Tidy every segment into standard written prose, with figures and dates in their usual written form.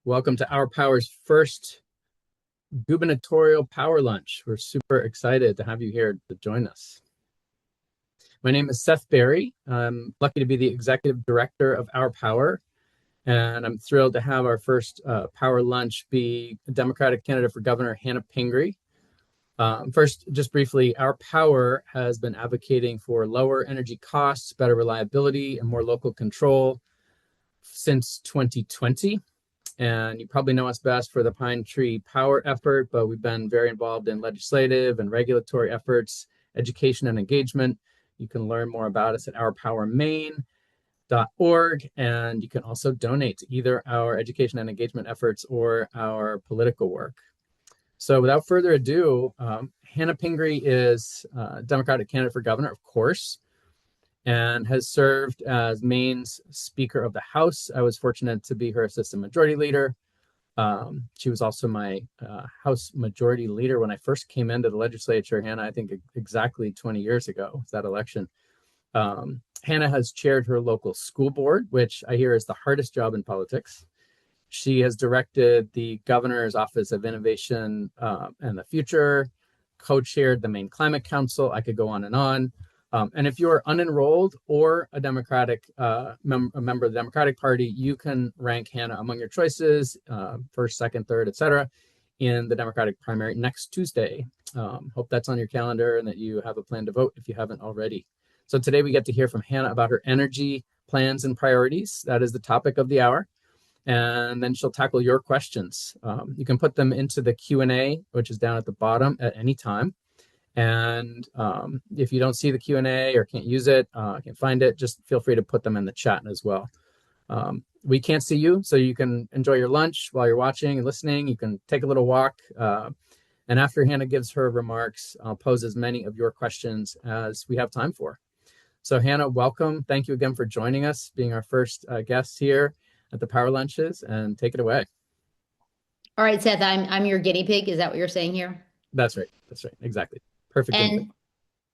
Welcome to Our Power's first gubernatorial power lunch. We're super excited to have you here to join us. My name is Seth Berry. I'm lucky to be the executive director of Our Power, and I'm thrilled to have our first power lunch be a Democratic candidate for Governor Hannah Pingree. First, just briefly, Our Power has been advocating for lower energy costs, better reliability, and more local control since 2020. And you probably know us best for the Pine Tree Power effort, but we've been very involved in legislative and regulatory efforts, education and engagement. You can learn more about us at ourpowermaine.org, and you can also donate to either our education and engagement efforts or our political work. So without further ado, Hannah Pingree is a Democratic candidate for governor, of course, and has served as Maine's Speaker of the House. I was fortunate to be her Assistant Majority Leader. She was also my House Majority Leader when I first came into the legislature, Hannah, I think exactly 20 years ago, that election. Hannah has chaired her local school board, which I hear is the hardest job in politics. She has directed the Governor's Office of Innovation and the Future, co-chaired the Maine Climate Council. I could go on and on. And if you're unenrolled or a Democratic member of the Democratic Party, you can rank Hannah among your choices, first, second, third, etc., in the Democratic primary next Tuesday. Hope that's on your calendar and that you have a plan to vote if you haven't already. So today we get to hear from Hannah about her energy plans and priorities. That is the topic of the hour. And then she'll tackle your questions. You can put them into the Q&A, which is down at the bottom at any time. And if you don't see the Q&A or can't use it, can't find it, just feel free to put them in the chat as well. We can't see you, so you can enjoy your lunch while you're watching and listening. You can take a little walk. And after Hannah gives her remarks, I'll pose as many of your questions as we have time for. So Hannah, welcome. Thank you again for joining us, being our first guest here at the Power Lunches, and take it away. All right, Seth, I'm your guinea pig. Is that what you're saying here? That's right. That's right. Exactly. Perfect. And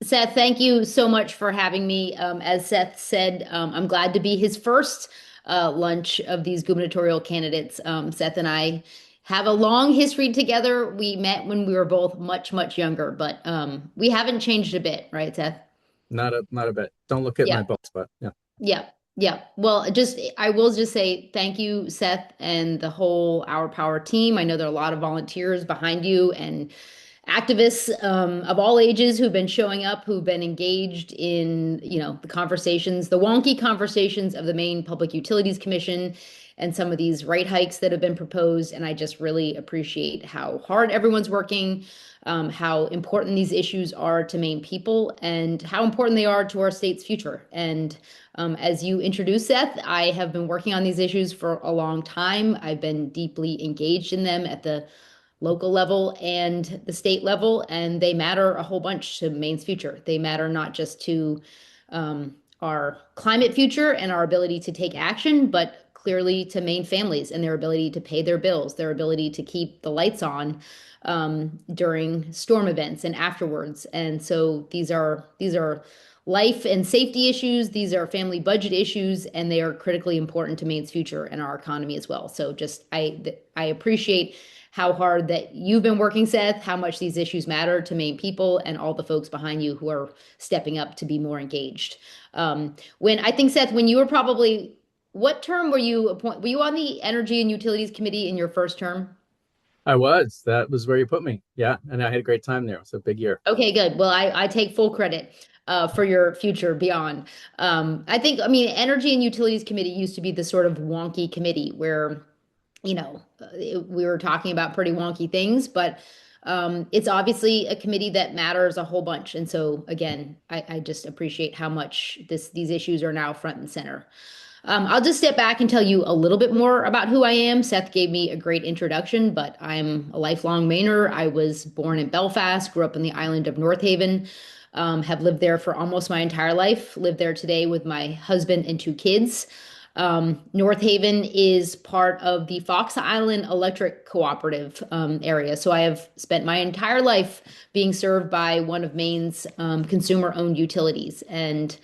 Seth, thank you so much for having me. As Seth said, I'm glad to be his first lunch of these gubernatorial candidates. Seth and I have a long history together. We met when we were both much, much younger, but we haven't changed a bit, right, Seth? Not a bit. Don't look at my Yeah, books, but yeah. yeah, yeah. Well, I will just say thank you, Seth, and the whole Our Power team. I know there are a lot of volunteers behind you and activists of all ages who've been showing up, who've been engaged in, the conversations, the wonky conversations of the Maine Public Utilities Commission and some of these rate hikes that have been proposed. And I just really appreciate how hard everyone's working, how important these issues are to Maine people, and how important they are to our state's future. And as you introduced, Seth, I have been working on these issues for a long time. I've been deeply engaged in them at the local level and the state level, and they matter a whole bunch to Maine's future. They matter not just to our climate future and our ability to take action, but clearly to Maine families and their ability to pay their bills, their ability to keep the lights on during storm events and afterwards. And so these are life and safety issues. These are family budget issues, and they are critically important to Maine's future and our economy as well. So just I appreciate how hard that you've been working, Seth, how much these issues matter to Maine people and all the folks behind you who are stepping up to be more engaged. When I think, Seth, when you were probably, what term were you appointed? Were you on the Energy and Utilities Committee in your first term? I was. That was where you put me. Yeah. And I had a great time there. It was a big year. Okay, good. Well, I take full credit for your future beyond. I mean, Energy and Utilities Committee used to be the sort of wonky committee where we were talking about pretty wonky things, but it's obviously a committee that matters a whole bunch. And so, again, I just appreciate how much these issues are now front and center. I'll just step back and tell you a little bit more about who I am. Seth gave me a great introduction, but I'm a lifelong Mainer. I was born in Belfast, grew up in the island of North Haven, have lived there for almost my entire life, live there today with my husband and two kids. North Haven is part of the Fox Island Electric Cooperative area. So I have spent my entire life being served by one of Maine's consumer-owned utilities. And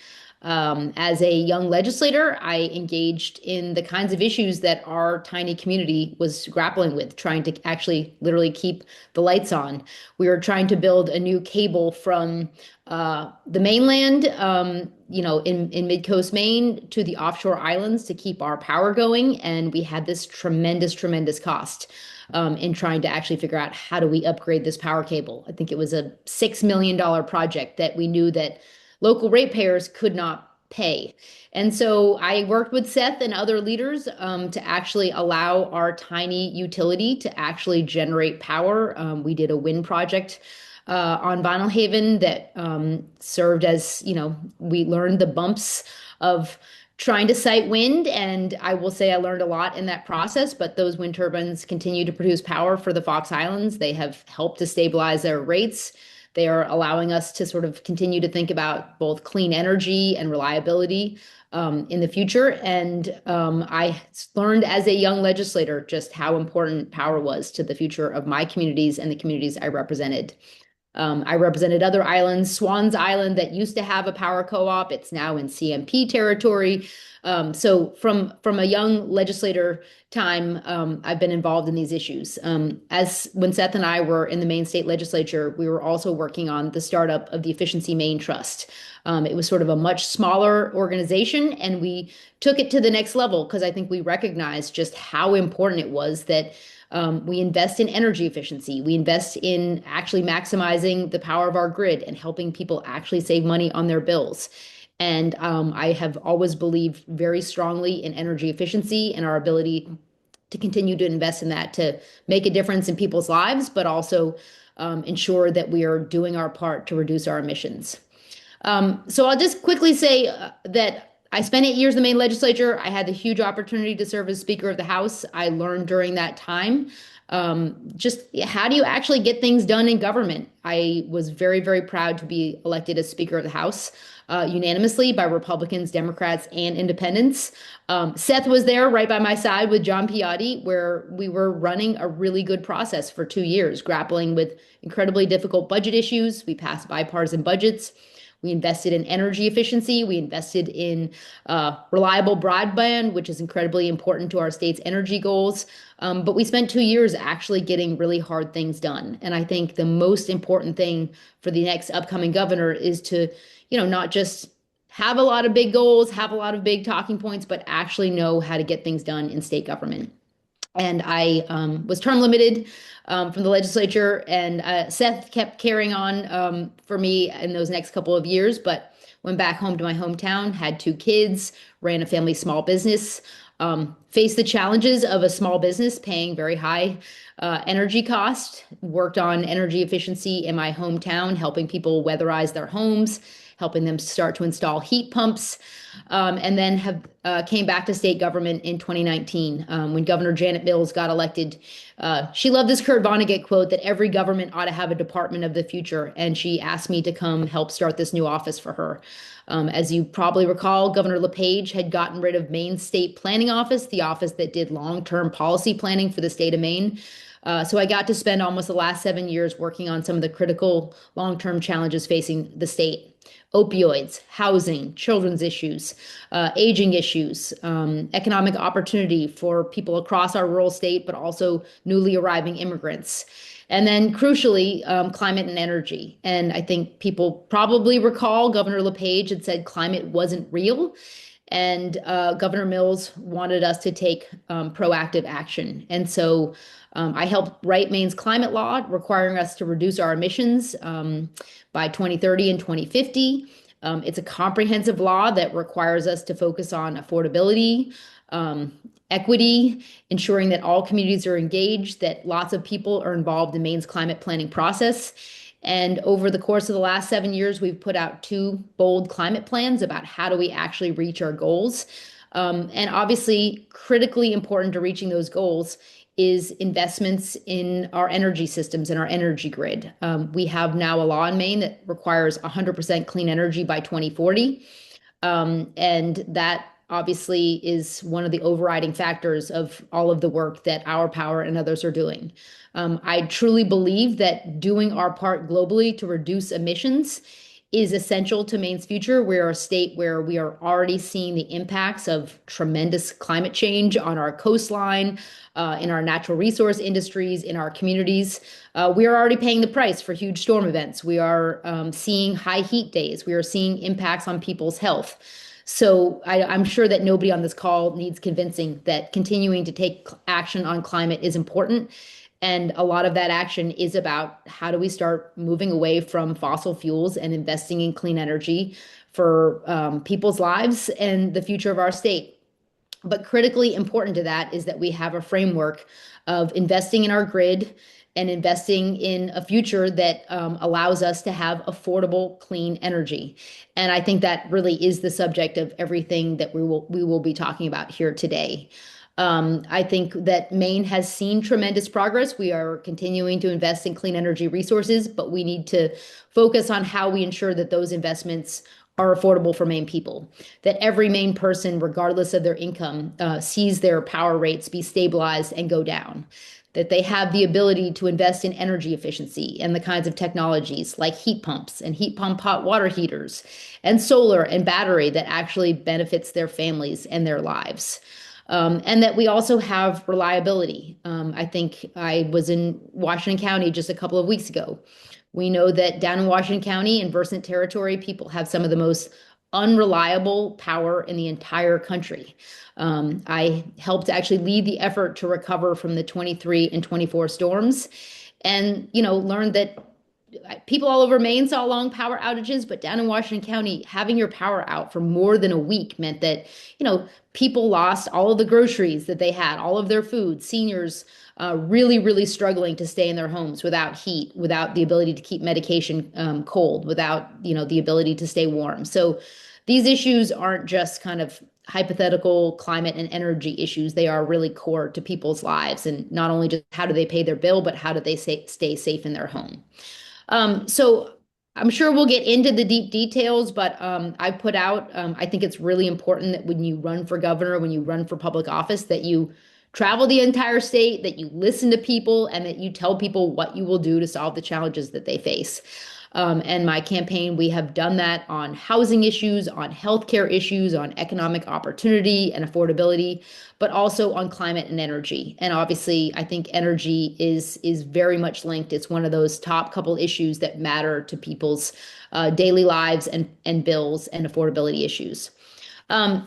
As a young legislator, I engaged in the kinds of issues that our tiny community was grappling with, trying to actually literally keep the lights on. We were trying to build a new cable from the mainland, in mid-coast Maine to the offshore islands to keep our power going. And we had this tremendous cost in trying to actually figure out how do we upgrade this power cable. I think it was a $6 million project that we knew that local ratepayers could not pay. And so I worked with Seth and other leaders to actually allow our tiny utility to actually generate power. We did a wind project on Vinyl Haven that served as, we learned the bumps of trying to site wind. And I will say I learned a lot in that process, but those wind turbines continue to produce power for the Fox Islands. They have helped to stabilize their rates. They are allowing us to sort of continue to think about both clean energy and reliability in the future. And I learned as a young legislator just how important power was to the future of my communities and the communities I represented. I represented other islands, Swans Island, that used to have a power co-op. It's now in CMP territory. So from a young legislator time, I've been involved in these issues. As when Seth and I were in the Maine state legislature, we were also working on the startup of the Efficiency Maine Trust. It was sort of a much smaller organization, and we took it to the next level because I think we recognized just how important it was that we invest in energy efficiency. We invest in actually maximizing the power of our grid and helping people actually save money on their bills. And I have always believed very strongly in energy efficiency and our ability to continue to invest in that to make a difference in people's lives, but also ensure that we are doing our part to reduce our emissions. So I'll just quickly say that I spent 8 years in the Maine legislature. I had the huge opportunity to serve as Speaker of the House. I learned during that time just how do you actually get things done in government. I was very proud to be elected as Speaker of the House unanimously by Republicans, Democrats, and Independents. Seth was there right by my side with John Piatti, where we were running a really good process for 2 years, grappling with incredibly difficult budget issues. We passed bipartisan budgets. We invested in energy efficiency. We invested in reliable broadband, which is incredibly important to our state's energy goals. But we spent 2 years actually getting really hard things done. And I think the most important thing for the next upcoming governor is to, not just have a lot of big goals, have a lot of big talking points, but actually know how to get things done in state government. And I was term limited from the legislature, and Seth kept carrying on for me in those next couple of years, but went back home to my hometown, had 2 kids, ran a family small business, faced the challenges of a small business paying very high energy cost, worked on energy efficiency in my hometown, helping people weatherize their homes, helping them start to install heat pumps, and then have came back to state government in 2019 when Governor Janet Mills got elected. She loved this Kurt Vonnegut quote that every government ought to have a department of the future, and she asked me to come help start this new office for her. As you probably recall, Governor LePage had gotten rid of Maine State Planning Office, the office that did long-term policy planning for the state of Maine. So I got to spend almost the last 7 years working on some of the critical long-term challenges facing the state. Opioids, housing, children's issues, aging issues, economic opportunity for people across our rural state, but also newly arriving immigrants. And then crucially, climate and energy. And I think people probably recall Governor LePage had said climate wasn't real. And Governor Mills wanted us to take proactive action. And so I helped write Maine's climate law, requiring us to reduce our emissions by 2030 and 2050. It's a comprehensive law that requires us to focus on affordability, equity, ensuring that all communities are engaged, that lots of people are involved in Maine's climate planning process. And over the course of the last 7 years, we've put out 2 bold climate plans about how do we actually reach our goals. And obviously, critically important to reaching those goals is investments in our energy systems and our energy grid. We have now a law in Maine that requires 100% clean energy by 2040. And that obviously is one of the overriding factors of all of the work that Our Power and others are doing. I truly believe that doing our part globally to reduce emissions is essential to Maine's future. We are a state where we are already seeing the impacts of tremendous climate change on our coastline, in our natural resource industries, in our communities. We are already paying the price for huge storm events. We are seeing high heat days. We are seeing impacts on people's health. So I'm sure that nobody on this call needs convincing that continuing to take action on climate is important. And a lot of that action is about how do we start moving away from fossil fuels and investing in clean energy for people's lives and the future of our state. But critically important to that is that we have a framework of investing in our grid and investing in a future that allows us to have affordable, clean energy. And I think that really is the subject of everything that we will be talking about here today. I think that Maine has seen tremendous progress. We are continuing to invest in clean energy resources, but we need to focus on how we ensure that those investments are affordable for Maine people, that every Maine person, regardless of their income, sees their power rates be stabilized and go down, that they have the ability to invest in energy efficiency and the kinds of technologies like heat pumps and heat pump hot water heaters and solar and battery that actually benefits their families and their lives. And that we also have reliability. I think I was in Washington County just a couple of weeks ago. We know that down in Washington County and Versant Territory, people have some of the most unreliable power in the entire country. I helped actually lead the effort to recover from the 23 and 24 storms, and learned that people all over Maine saw long power outages, but down in Washington County, having your power out for more than a week meant that, people lost all of the groceries that they had, all of their food, seniors really, really struggling to stay in their homes without heat, without the ability to keep medication cold, without, the ability to stay warm. So these issues aren't just kind of hypothetical climate and energy issues. They are really core to people's lives. And not only just how do they pay their bill, but how do they stay safe in their home. So I'm sure we'll get into the deep details, but I put out, I think it's really important that when you run for governor, when you run for public office, that you travel the entire state, that you listen to people, and that you tell people what you will do to solve the challenges that they face. And my campaign, we have done that on housing issues, on healthcare issues, on economic opportunity and affordability, but also on climate and energy. And obviously, I think energy is very much linked. It's one of those top couple issues that matter to people's daily lives and bills and affordability issues.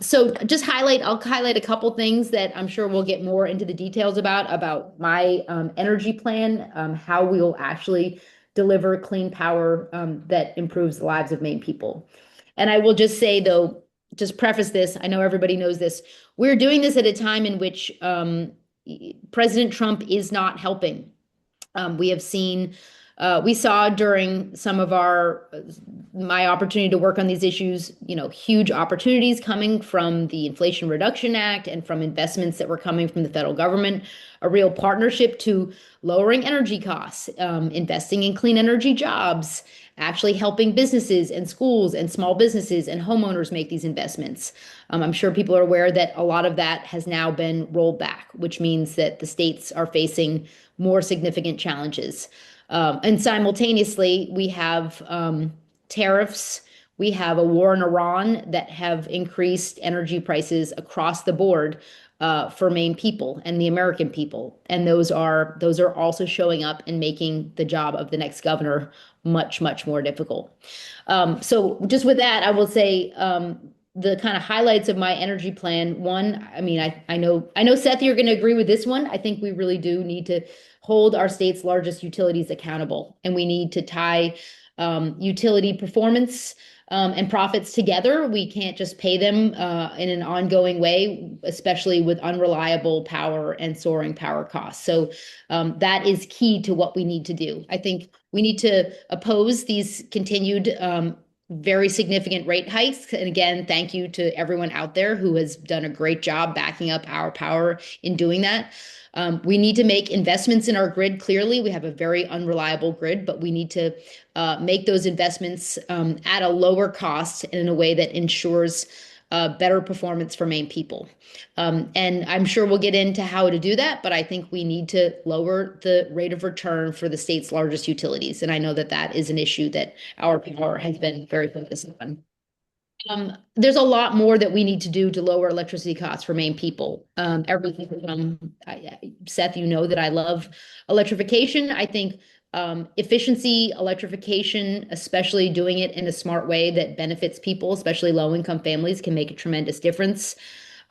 So I'll highlight a couple things that I'm sure we'll get more into the details about my energy plan, how we will actually deliver clean power that improves the lives of Maine people. And I will just say, though, just preface this, I know everybody knows this, we're doing this at a time in which President Trump is not helping. We saw during some of my opportunity to work on these issues, huge opportunities coming from the Inflation Reduction Act and from investments that were coming from the federal government, a real partnership to lowering energy costs, investing in clean energy jobs, actually helping businesses and schools and small businesses and homeowners make these investments. I'm sure people are aware that a lot of that has now been rolled back, which means that the states are facing more significant challenges. And simultaneously, we have tariffs. We have a war in Iran that have increased energy prices across the board for Maine people and the American people. And those are also showing up and making the job of the next governor much, much more difficult. So just with that, I will say the kind of highlights of my energy plan. One, I mean, I know, Seth, you're going to agree with this one. I think we really do need to hold our state's largest utilities accountable, and we need to tie utility performance and profits together. We can't just pay them in an ongoing way, especially with unreliable power and soaring power costs. So that is key to what we need to do. I think we need to oppose these continued very significant rate hikes. And again, thank you to everyone out there who has done a great job backing up our power in doing that. We need to make investments in our grid. Clearly, we have a very unreliable grid, but we need to make those investments at a lower cost and in a way that ensures better performance for Maine people. And I'm sure we'll get into how to do that, but I think we need to lower the rate of return for the state's largest utilities. And I know that that is an issue that our power has been very focused on. There's a lot more that we need to do to lower electricity costs for Maine people. Everything from Seth, you know that I love electrification. I think efficiency, electrification, especially doing it in a smart way that benefits people, especially low-income families, can make a tremendous difference.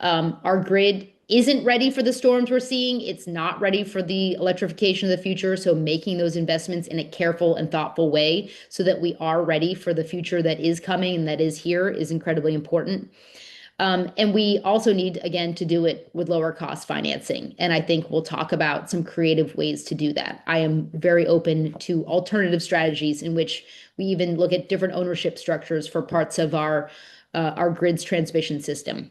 Our grid isn't ready for the storms we're seeing. It's not ready for the electrification of the future. So making those investments in a careful and thoughtful way so that we are ready for the future that is coming and that is here is incredibly important. And we also need, again, to do it with lower cost financing. And I think we'll talk about some creative ways to do that. I am very open to alternative strategies in which we even look at different ownership structures for parts of our grid's transmission system.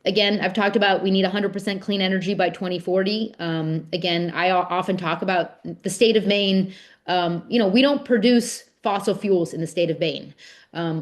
Again, I've talked about we need 100% clean energy by 2040. Again, I often talk about the state of Maine. We don't produce fossil fuels in the state of Maine.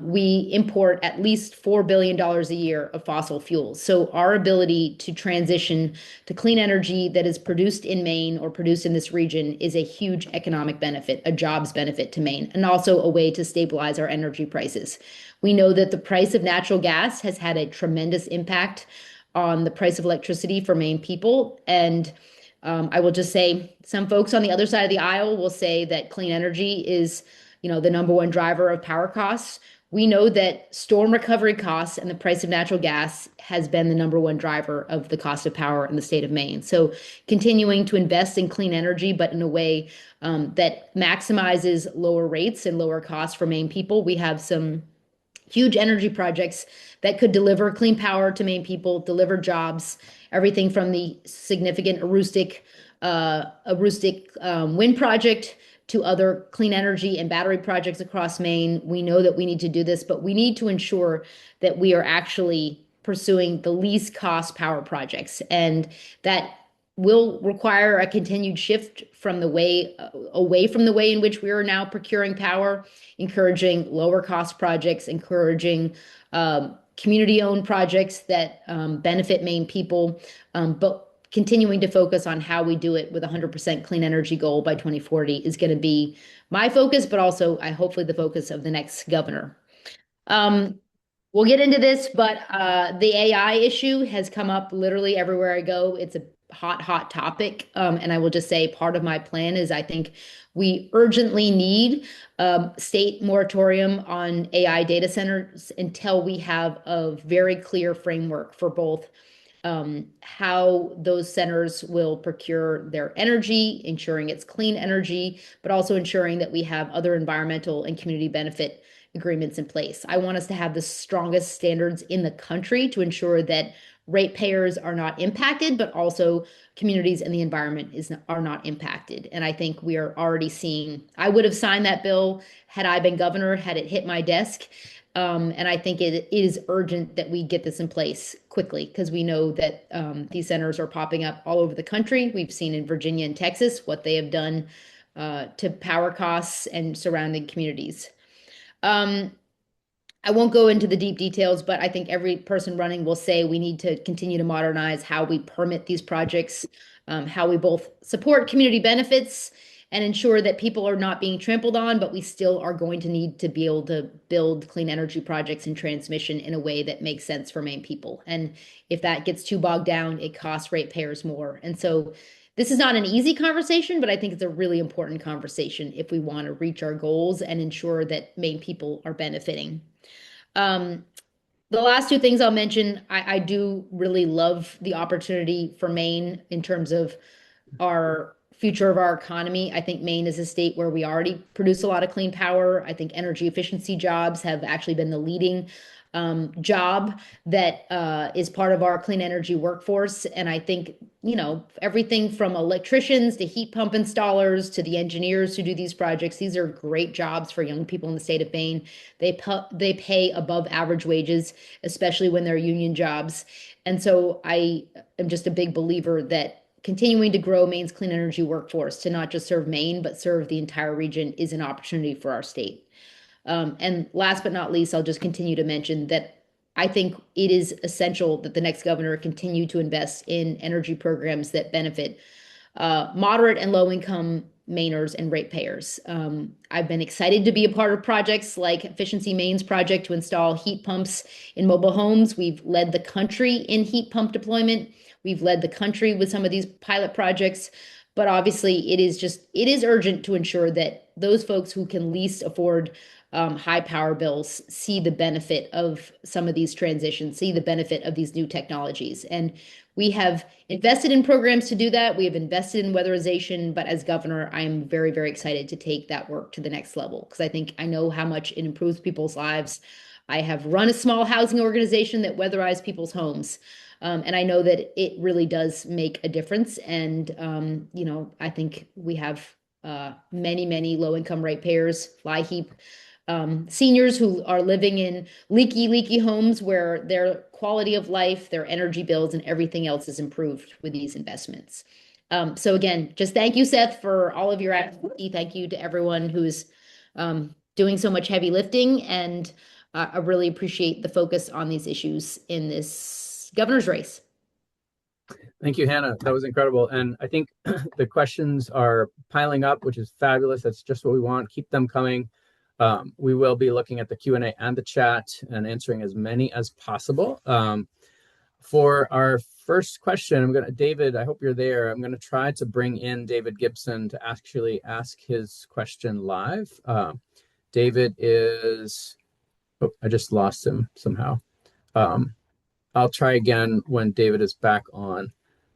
We import at least $4 billion a year of fossil fuels. So our ability to transition to clean energy that is produced in Maine or produced in this region is a huge economic benefit, a jobs benefit to Maine, and also a way to stabilize our energy prices. We know that the price of natural gas has had a tremendous impact on the price of electricity for Maine people. And I will just say some folks on the other side of the aisle will say that clean energy is, the number one driver of power costs. We know that storm recovery costs and the price of natural gas has been the number one driver of the cost of power in the state of Maine. So continuing to invest in clean energy, but in a way that maximizes lower rates and lower costs for Maine people. We have some huge energy projects that could deliver clean power to Maine people, deliver jobs, everything from the significant Aroostook wind project to other clean energy and battery projects across Maine. We know that we need to do this, but we need to ensure that we are actually pursuing the least cost power projects. And that will require a continued shift from the way away from the way in which we are now procuring power, encouraging lower cost projects, encouraging community-owned projects that benefit Maine people, but continuing to focus on how we do it with 100% clean energy goal by 2040 is going to be my focus, but also hopefully the focus of the next governor. We'll get into this, but the AI issue has come up literally everywhere I go. It's a hot topic. And I will just say part of my plan is I think we urgently need state moratorium on AI data centers until we have a very clear framework for both how those centers will procure their energy, ensuring it's clean energy, but also ensuring that we have other environmental and community benefit agreements in place. I want us to have the strongest standards in the country to ensure that ratepayers are not impacted, but also communities and the environment are not impacted. And I think we are already seeing, I would have signed that bill had I been governor, had it hit my desk. And I think it is urgent that we get this in place quickly because we know that these centers are popping up all over the country. We've seen in Virginia and Texas what they have done to power costs and surrounding communities. I won't go into the deep details, but I think every person running will say we need to continue to modernize how we permit these projects, how we both support community benefits and ensure that people are not being trampled on, but we still are going to need to be able to build clean energy projects and transmission in a way that makes sense for Maine people. And if that gets too bogged down, it costs ratepayers more. And so this is not an easy conversation, but I think it's a really important conversation if we want to reach our goals and ensure that Maine people are benefiting. The last two things I'll mention, I do really love the opportunity for Maine in terms of our future of our economy. I think Maine is a state where we already produce a lot of clean power. I think energy efficiency jobs have actually been the leading job that is part of our clean energy workforce. And I think, everything from electricians to heat pump installers to the engineers who do these projects, these are great jobs for young people in the state of Maine. They pay above average wages, especially when they're union jobs. And so I am just a big believer that continuing to grow Maine's clean energy workforce to not just serve Maine, but serve the entire region is an opportunity for our state. And last but not least, I'll just continue to mention that I think it is essential that the next governor continue to invest in energy programs that benefit moderate and low income Mainers and ratepayers. I've been excited to be a part of projects like Efficiency Maine's project to install heat pumps in mobile homes. We've led the country in heat pump deployment. We've led the country with some of these pilot projects. But obviously, it is urgent to ensure that those folks who can least afford high power bills see the benefit of some of these transitions, see the benefit of these new technologies. And we have invested in programs to do that. We have invested in weatherization, but as governor, I am very, very excited to take that work to the next level because I know how much it improves people's lives. I have run a small housing organization that weatherized people's homes. And I know that it really does make a difference. And, I think we have many, many low income ratepayers, fly heap seniors who are living in leaky homes where their quality of life, their energy bills, and everything else is improved with these investments. So again, just thank you, Seth, for all of your activity. Thank you to everyone who's doing so much heavy lifting. And I really appreciate the focus on these issues in this governor's race. Thank you, Hannah. That was incredible. And I think the questions are piling up, which is fabulous. That's just what we want. Keep them coming. We will be looking at the Q&A and the chat and answering as many as possible. For our first question, David, I hope you're there. I'm going to try to bring in David Gibson to actually ask his question live. David is, I just lost him somehow. I'll try again when David is back on.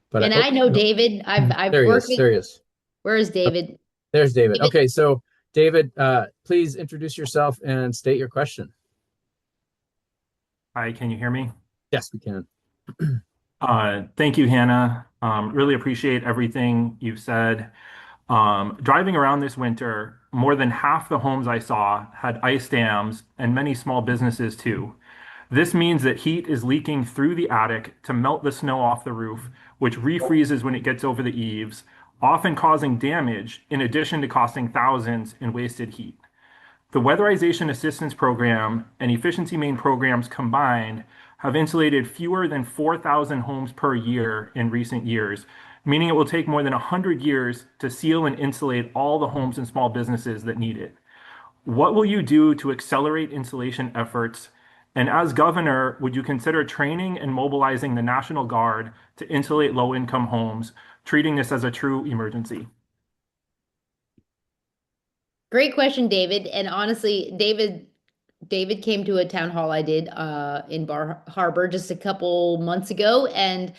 But I know David. I've worked with. There he is. Where is David? There's David. Okay, so David, please introduce yourself and state your question. Hi, can you hear me? Yes, we can. Thank you, Hannah. Really appreciate everything you've said. Driving around this winter, more than half the homes I saw had ice dams and many small businesses too. This means that heat is leaking through the attic to melt the snow off the roof, which refreezes when it gets over the eaves, often causing damage in addition to costing thousands in wasted heat. The Weatherization Assistance Program and Efficiency Maine programs combined have insulated fewer than 4,000 homes per year in recent years, meaning it will take more than 100 years to seal and insulate all the homes and small businesses that need it. What will you do to accelerate insulation efforts? And as governor, would you consider training and mobilizing the National Guard to insulate low-income homes, treating this as a true emergency? Great question, David. And honestly, David came to a town hall I did in Bar Harbor just a couple months ago, and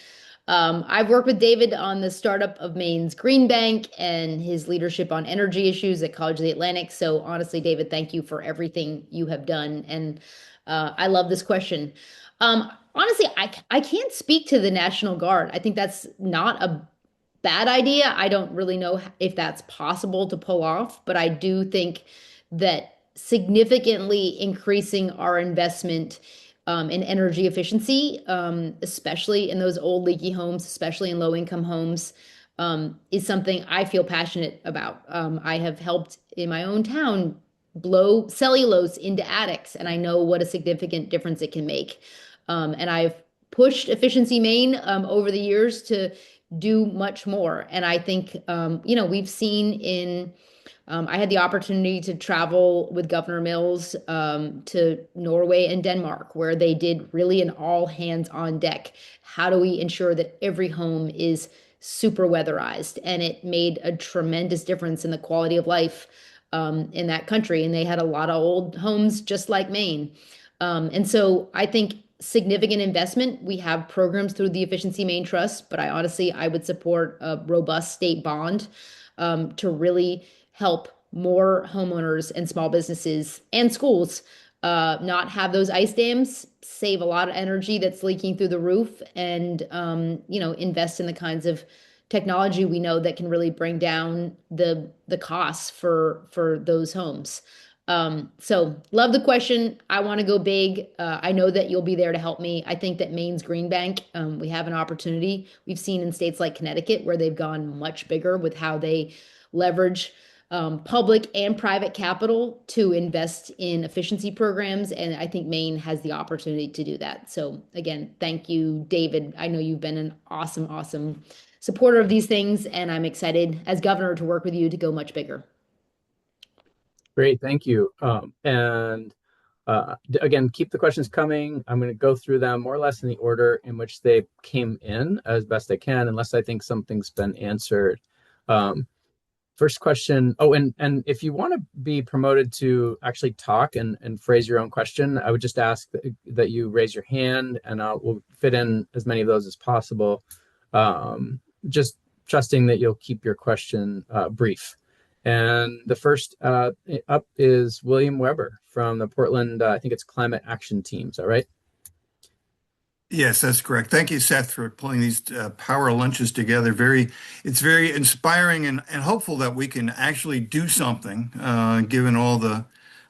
I've worked with David on the startup of Maine's Green Bank and his leadership on energy issues at College of the Atlantic. So honestly, David, thank you for everything you have done. And I love this question. Honestly, I can't speak to the National Guard. I think that's not a bad idea. I don't really know if that's possible to pull off, but I do think that significantly increasing our investment in energy efficiency, especially in those old leaky homes, especially in low-income homes, is something I feel passionate about. I have helped in my own town blow cellulose into attics, and I know what a significant difference it can make. And I've pushed Efficiency Maine over the years to do much more. And I think, we've seen in, I had the opportunity to travel with Governor Mills to Norway and Denmark, where they did really an all hands on deck. How do we ensure that every home is super weatherized? And it made a tremendous difference in the quality of life in that country. And they had a lot of old homes just like Maine. And so I think significant investment. We have programs through the Efficiency Maine Trust, but I would support a robust state bond to really help more homeowners and small businesses and schools not have those ice dams, save a lot of energy that's leaking through the roof, and invest in the kinds of technology we know that can really bring down the costs for those homes. So love the question. I want to go big. I know that you'll be there to help me. I think that Maine's Green Bank, we have an opportunity. We've seen in states like Connecticut where they've gone much bigger with how they leverage public and private capital to invest in efficiency programs. And I think Maine has the opportunity to do that. So again, thank you, David. I know you've been an awesome, awesome supporter of these things, and I'm excited as governor to work with you to go much bigger. Great, thank you. And again, keep the questions coming. I'm going to go through them more or less in the order in which they came in as best I can, unless I think something's been answered. First question. Oh, and if you want to be promoted to actually talk and phrase your own question, I would just ask that you raise your hand, and we'll fit in as many of those as possible. Just trusting that you'll keep your question brief. And the first up is William Weber from the Portland, I think it's Climate Action Team. Is that right? Yes, that's correct. Thank you, Seth, for pulling these power lunches together. It's very inspiring and hopeful that we can actually do something, given all the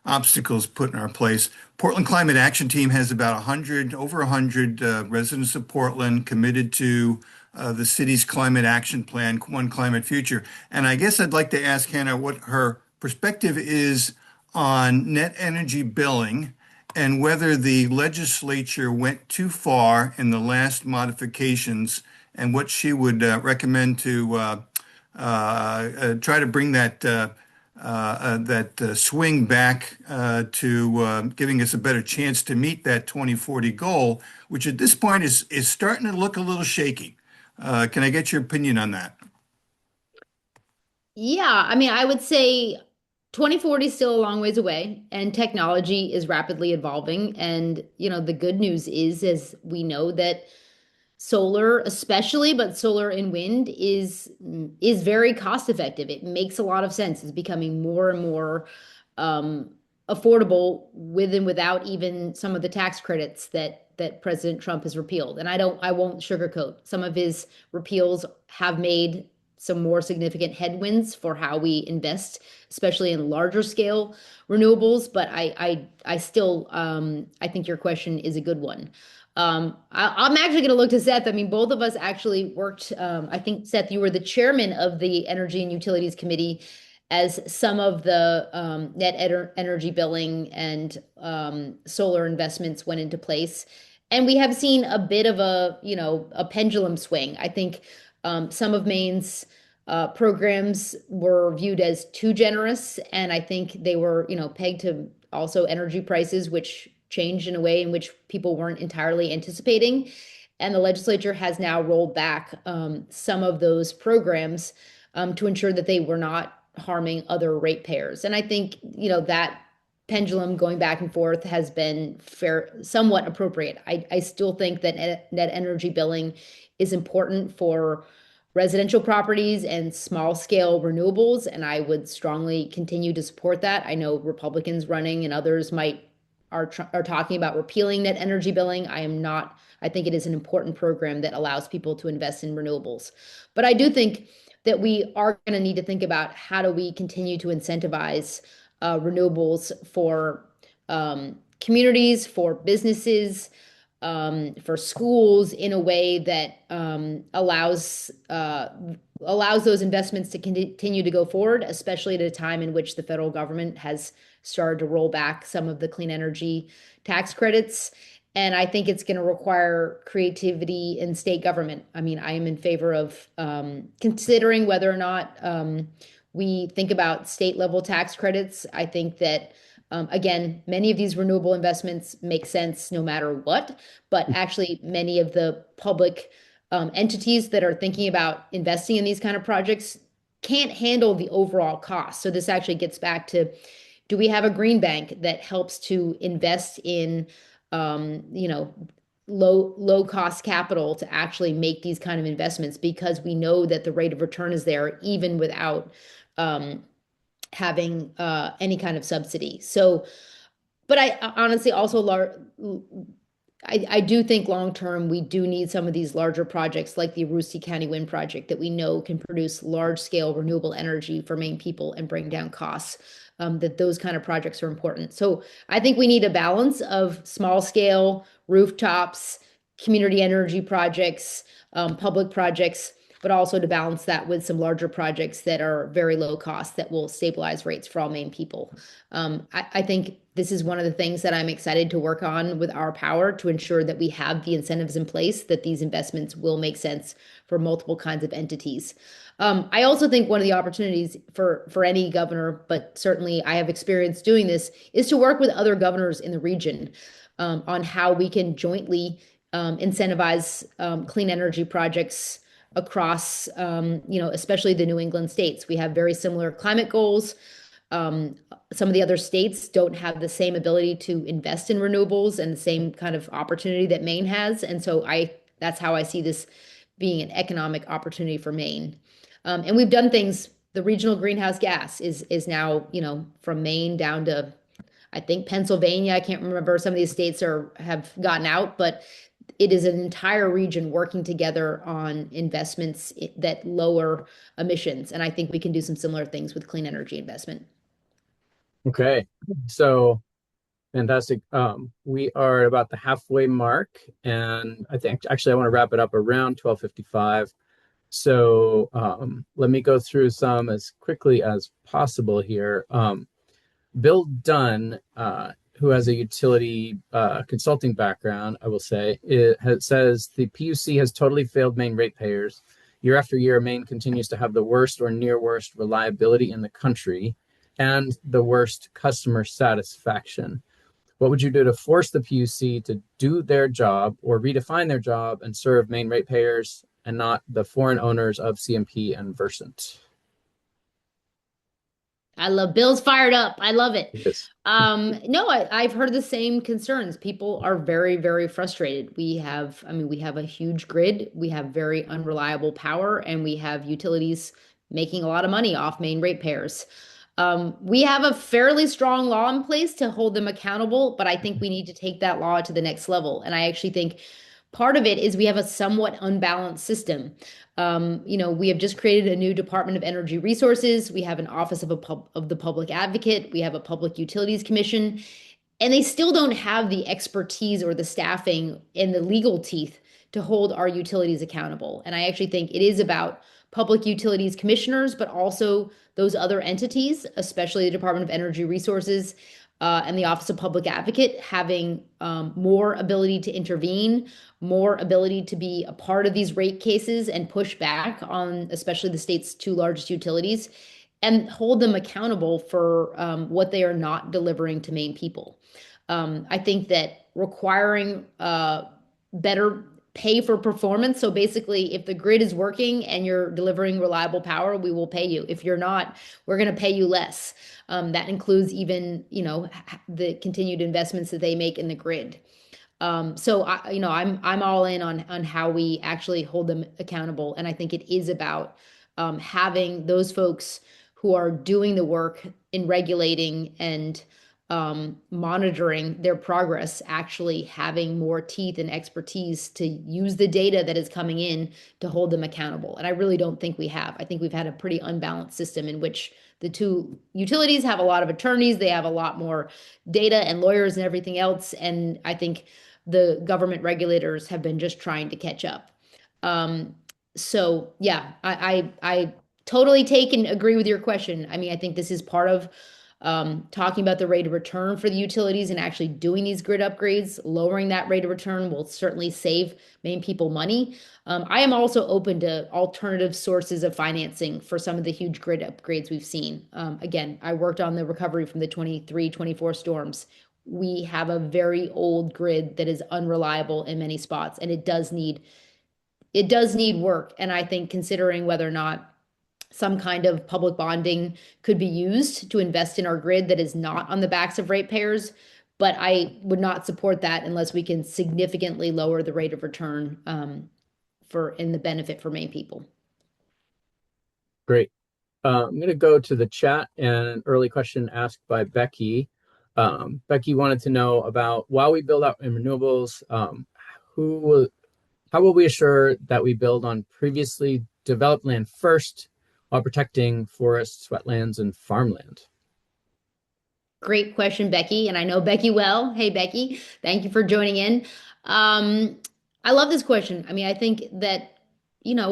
obstacles put in our place. Portland Climate Action Team has about over 100 residents of Portland committed to the city's climate action plan, One Climate Future. And I guess I'd like to ask Hannah what her perspective is on net energy billing and whether the legislature went too far in the last modifications and what she would recommend to try to bring that swing back to giving us a better chance to meet that 2040 goal, which at this point is starting to look a little shaky. Can I get your opinion on that? Yeah, I mean, I would say 2040 is still a long ways away, and technology is rapidly evolving. And, the good news is we know that solar especially, but solar and wind is very cost effective. It makes a lot of sense. It's becoming more and more affordable with and without even some of the tax credits that President Trump has repealed. And I won't sugarcoat. Some of his repeals have made some more significant headwinds for how we invest, especially in larger scale renewables. But I still I think your question is a good one. I'm actually going to look to Seth. I mean, both of us actually worked. I think, Seth, you were the chairman of the Energy and Utilities Committee as some of the net energy billing and solar investments went into place. And we have seen a bit of a pendulum swing. I think some of Maine's programs were viewed as too generous, and I think they were, pegged to also energy prices, which changed in a way in which people weren't entirely anticipating. And the legislature has now rolled back some of those programs to ensure that they were not harming other ratepayers. And I think, that pendulum going back and forth has been somewhat appropriate. I still think that net energy billing is important for residential properties and small scale renewables, and I would strongly continue to support that. I know Republicans running and others are talking about repealing net energy billing. I am not. I think it is an important program that allows people to invest in renewables. But I do think that we are going to need to think about how do we continue to incentivize renewables for communities, for businesses, for schools in a way that allows those investments to continue to go forward, especially at a time in which the federal government has started to roll back some of the clean energy tax credits. And I think it's going to require creativity in state government. I mean, I am in favor of considering whether or not we think about state level tax credits. I think that again, many of these renewable investments make sense no matter what, but actually many of the public entities that are thinking about investing in these kind of projects can't handle the overall cost. So this actually gets back to, do we have a green bank that helps to invest in, low cost capital to actually make these kind of investments, because we know that the rate of return is there even without having any kind of subsidy. So, but I honestly also I do think long term we do need some of these larger projects like the Aroostook County Wind Project that we know can produce large scale renewable energy for Maine people and bring down costs. That those kind of projects are important. So I think we need a balance of small scale rooftops, community energy projects, public projects, but also to balance that with some larger projects that are very low cost that will stabilize rates for all Maine people. I think this is one of the things that I'm excited to work on with our power to ensure that we have the incentives in place, that these investments will make sense for multiple kinds of entities. I also think one of the opportunities for any governor, but certainly I have experience doing this, is to work with other governors in the region on how we can jointly incentivize clean energy projects across, especially the New England states. We have very similar climate goals. Some of the other states don't have the same ability to invest in renewables and the same kind of opportunity that Maine has. And so that's how I see this being an economic opportunity for Maine. And we've done things. The regional greenhouse gas is now, from Maine down to, I think, Pennsylvania. I can't remember. Some of these states have gotten out, but it is an entire region working together on investments that lower emissions. And I think we can do some similar things with clean energy investment. Okay, so fantastic. We are about the halfway mark, and I think actually I want to wrap it up around 12:55. So let me go through some as quickly as possible here. Bill Dunn, who has a utility consulting background, I will say, says the PUC has totally failed Maine ratepayers. Year after year, Maine continues to have the worst or near worst reliability in the country and the worst customer satisfaction. What would you do to force the PUC to do their job or redefine their job and serve Maine ratepayers and not the foreign owners of CMP and Versant? I love Bill's fired up. I love it. Yes. No, I've heard the same concerns. People are very, very frustrated. We have a huge grid. We have very unreliable power, and we have utilities making a lot of money off Maine ratepayers. We have a fairly strong law in place to hold them accountable, but I think we need to take that law to the next level. And I actually think part of it is we have a somewhat unbalanced system. We have just created a new Department of Energy Resources. We have an Office of the Public Advocate. We have a Public Utilities Commission, and they still don't have the expertise or the staffing and the legal teeth to hold our utilities accountable. And I actually think it is about public utilities commissioners, but also those other entities, especially the Department of Energy Resources and the Office of Public Advocate, having more ability to intervene, more ability to be a part of these rate cases and push back on especially the state's two largest utilities and hold them accountable for what they are not delivering to Maine people. I think that requiring better pay for performance. So basically, if the grid is working and you're delivering reliable power, we will pay you. If you're not, we're going to pay you less. That includes even, the continued investments that they make in the grid. So I'm all in on how we actually hold them accountable, and I think it is about having those folks who are doing the work in regulating and monitoring their progress, actually having more teeth and expertise to use the data that is coming in to hold them accountable. And I really don't think we have. I think we've had a pretty unbalanced system in which the two utilities have a lot of attorneys, they have a lot more data and lawyers and everything else. And I think the government regulators have been just trying to catch up. So yeah, I totally take and agree with your question. I mean, I think this is part of talking about the rate of return for the utilities and actually doing these grid upgrades. Lowering that rate of return will certainly save Maine people money. I am also open to alternative sources of financing for some of the huge grid upgrades we've seen. Again, I worked on the recovery from the 23-24 storms. We have a very old grid that is unreliable in many spots, and it does need work. And I think considering whether or not some kind of public bonding could be used to invest in our grid that is not on the backs of ratepayers, but I would not support that unless we can significantly lower the rate of return in the benefit for Maine people. Great. I'm going to go to the chat and an early question asked by Becky. Becky wanted to know about, while we build out in renewables, how will we assure that we build on previously developed land first while protecting forests, wetlands, and farmland? Great question, Becky. And I know Becky well. Hey, Becky, thank you for joining in. I love this question. I mean, I think that,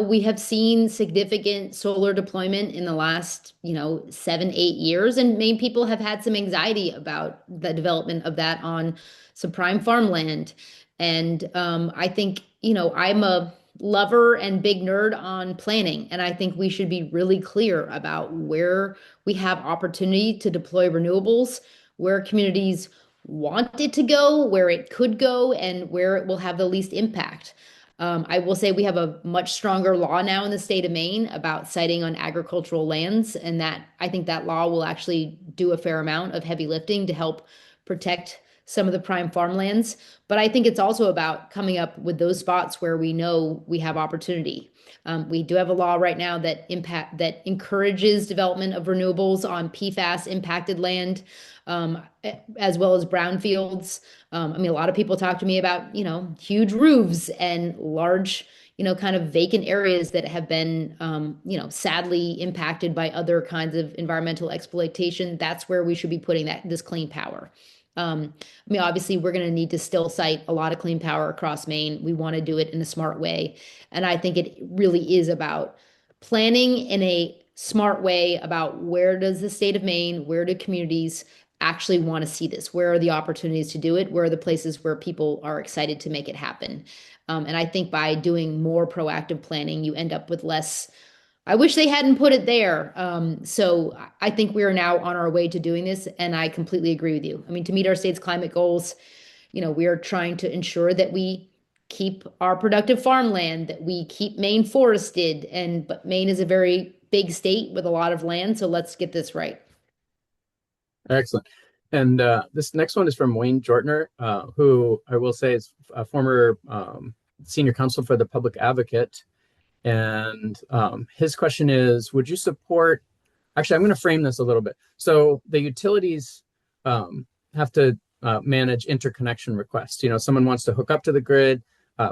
we have seen significant solar deployment in the last, 7, 8 years, and Maine people have had some anxiety about the development of that on some prime farmland. And I think, I'm a lover and big nerd on planning, and I think we should be really clear about where we have opportunity to deploy renewables, where communities want it to go, where it could go, and where it will have the least impact. I will say we have a much stronger law now in the state of Maine about siting on agricultural lands, and that I think that law will actually do a fair amount of heavy lifting to help protect some of the prime farmlands. But I think it's also about coming up with those spots where we know we have opportunity. We do have a law right now that encourages development of renewables on PFAS impacted land, um, as well as brownfields. A lot of people talk to me about, huge roofs and large, kind of vacant areas that have been, sadly impacted by other kinds of environmental exploitation. That's where we should be putting this clean power. Obviously, we're going to need to still site a lot of clean power across Maine. We want to do it in a smart way. And I think it really is about planning in a smart way about where does the state of Maine, where do communities actually want to see this? Where are the opportunities to do it? Where are the places where people are excited to make it happen? And I think by doing more proactive planning, you end up with less. I wish they hadn't put it there. So I think we are now on our way to doing this, and I completely agree with you. To meet our state's climate goals, we are trying to ensure that we keep our productive farmland, that we keep Maine forested, but Maine is a very big state with a lot of land, so let's get this right. Excellent. And this next one is from Wayne Jortner, who I will say is a former senior counsel for the public advocate. And his question is, would you support, actually, I'm going to frame this a little bit. So the utilities have to manage interconnection requests. Someone wants to hook up to the grid